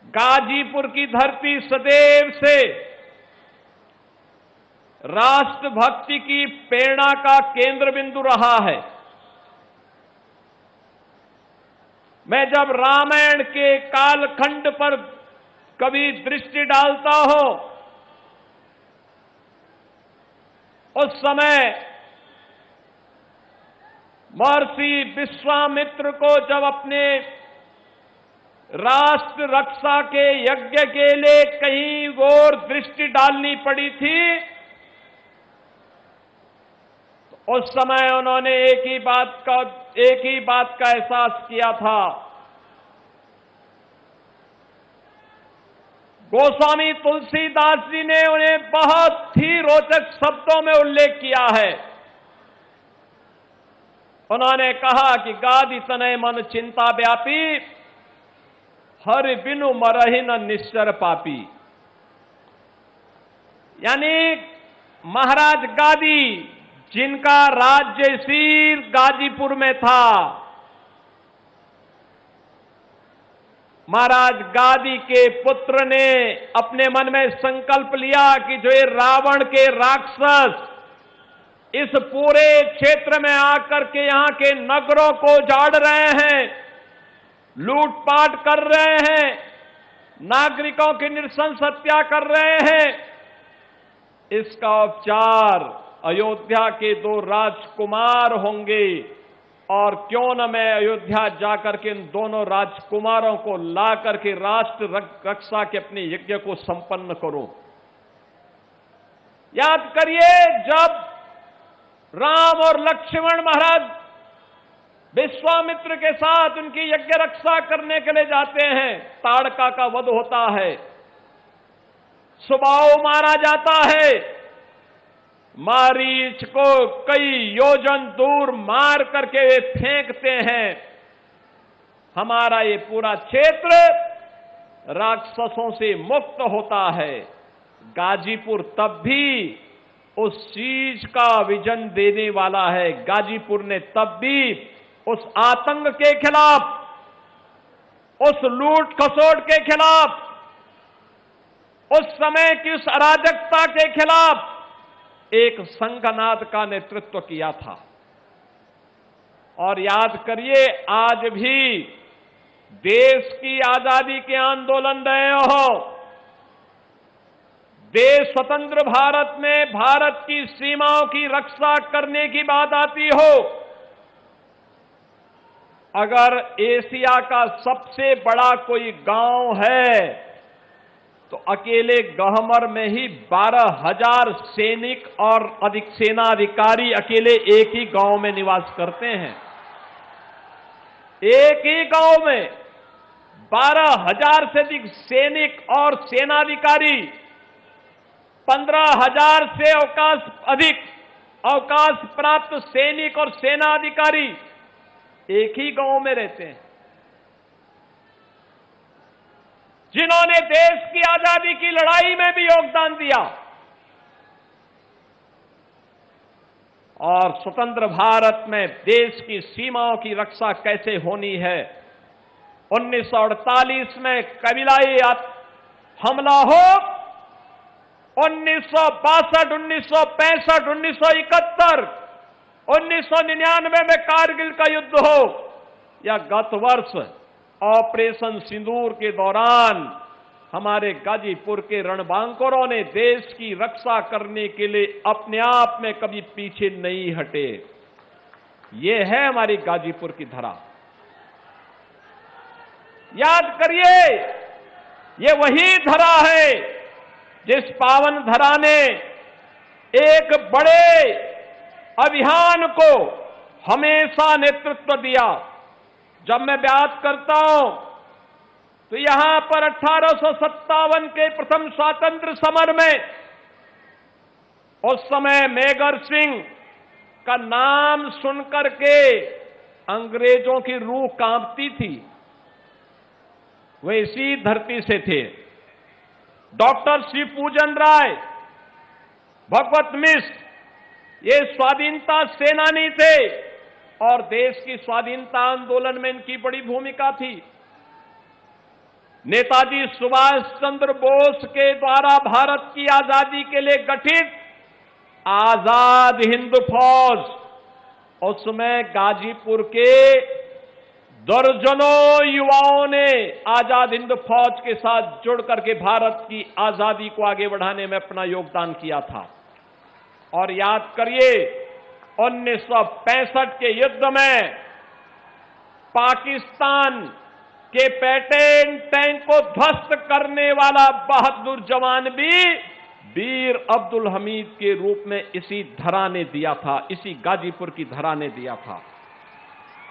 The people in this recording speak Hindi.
गाजीपुर की धरती सदैव से राष्ट्रभक्ति की प्रेरणा का केंद्र बिंदु रहा है। मैं जब रामायण के कालखंड पर कभी दृष्टि डालता हूं, उस समय महर्षि विश्वामित्र को जब अपने राष्ट्र रक्षा के यज्ञ के लिए कहीं और दृष्टि डालनी पड़ी थी, तो उस समय उन्होंने एक ही बात का एहसास किया था। गोस्वामी तुलसीदास जी ने उन्हें बहुत ही रोचक शब्दों में उल्लेख किया है। उन्होंने कहा कि गादि तनय मन चिंता व्यापी, हरि बिनु मरहि न निश्चर पापी। यानी महाराज गादी, जिनका राज्य शीर गाजीपुर में था, महाराज गादी के पुत्र ने अपने मन में संकल्प लिया कि जो ये रावण के राक्षस इस पूरे क्षेत्र में आकर के यहां के नगरों को उजाड़ रहे हैं, लूटपाट कर रहे हैं, नागरिकों की नृशंस हत्या कर रहे हैं, इसका उपचार अयोध्या के 2 राजकुमार होंगे, और क्यों न मैं अयोध्या जाकर के इन दोनों राजकुमारों को ला करके राष्ट्र रक्षा के अपने यज्ञ को संपन्न करूं। याद करिए, जब राम और लक्ष्मण महाराज विश्वामित्र के साथ उनकी यज्ञ रक्षा करने के लिए जाते हैं, ताड़का का वध होता है, सुबाहु मारा जाता है, मारीच को कई योजन दूर मार करके वे फेंकते हैं। हमारा ये पूरा क्षेत्र राक्षसों से मुक्त होता है। गाजीपुर तब भी उस चीज का विजन देने वाला है। गाजीपुर ने तब भी उस आतंक के खिलाफ, उस लूट खसोट के खिलाफ, उस समय की उस अराजकता के खिलाफ एक संघनाद का नेतृत्व किया था। और याद करिए, आज भी देश की आजादी के आंदोलन रहे हो, देश स्वतंत्र भारत में भारत की सीमाओं की रक्षा करने की बात आती हो, अगर एशिया का सबसे बड़ा कोई गांव है तो अकेले गहमर में ही 12,000 सैनिक और अधिक सेना अधिकारी अकेले एक ही गांव में निवास करते हैं। एक ही गांव में 12,000 से अधिक सैनिक और सेनाधिकारी, 15,000 से अधिक अवकाश प्राप्त सैनिक और सेना अधिकारी एक ही गांव में रहते हैं, जिन्होंने देश की आजादी की लड़ाई में भी योगदान दिया। और स्वतंत्र भारत में देश की सीमाओं की रक्षा कैसे होनी है, 1948 में कबीलाई हमला हो, 1962, 1965, 1971, 1999 में कारगिल का युद्ध हो, या गत वर्ष ऑपरेशन सिंदूर के दौरान हमारे गाजीपुर के रणबांकुरों ने देश की रक्षा करने के लिए अपने आप में कभी पीछे नहीं हटे। ये है हमारी गाजीपुर की धरा। याद करिए, ये वही धरा है जिस पावन धरा ने एक बड़े अभियान को हमेशा नेतृत्व दिया। जब मैं बात करता हूं तो यहां पर 1857 के प्रथम स्वातंत्र समर में उस समय मेगर सिंह का नाम सुनकर के अंग्रेजों की रूह कांपती थी। वे इसी धरती से थे। डॉक्टर शिवपूजन राय, भगवत मिश्र, ये स्वाधीनता सेनानी थे और देश की स्वाधीनता आंदोलन में इनकी बड़ी भूमिका थी। नेताजी सुभाष चंद्र बोस के द्वारा भारत की आजादी के लिए गठित आजाद हिंद फौज, उसमें गाजीपुर के दर्जनों युवाओं ने आजाद हिंद फौज के साथ जुड़ करके भारत की आजादी को आगे बढ़ाने में अपना योगदान किया था। और याद करिए 1965 के युद्ध में पाकिस्तान के पैटर्न टैंक को ध्वस्त करने वाला बहादुर जवान भी वीर अब्दुल हमीद के रूप में इसी धरा ने दिया था, इसी गाजीपुर की धरा ने दिया था।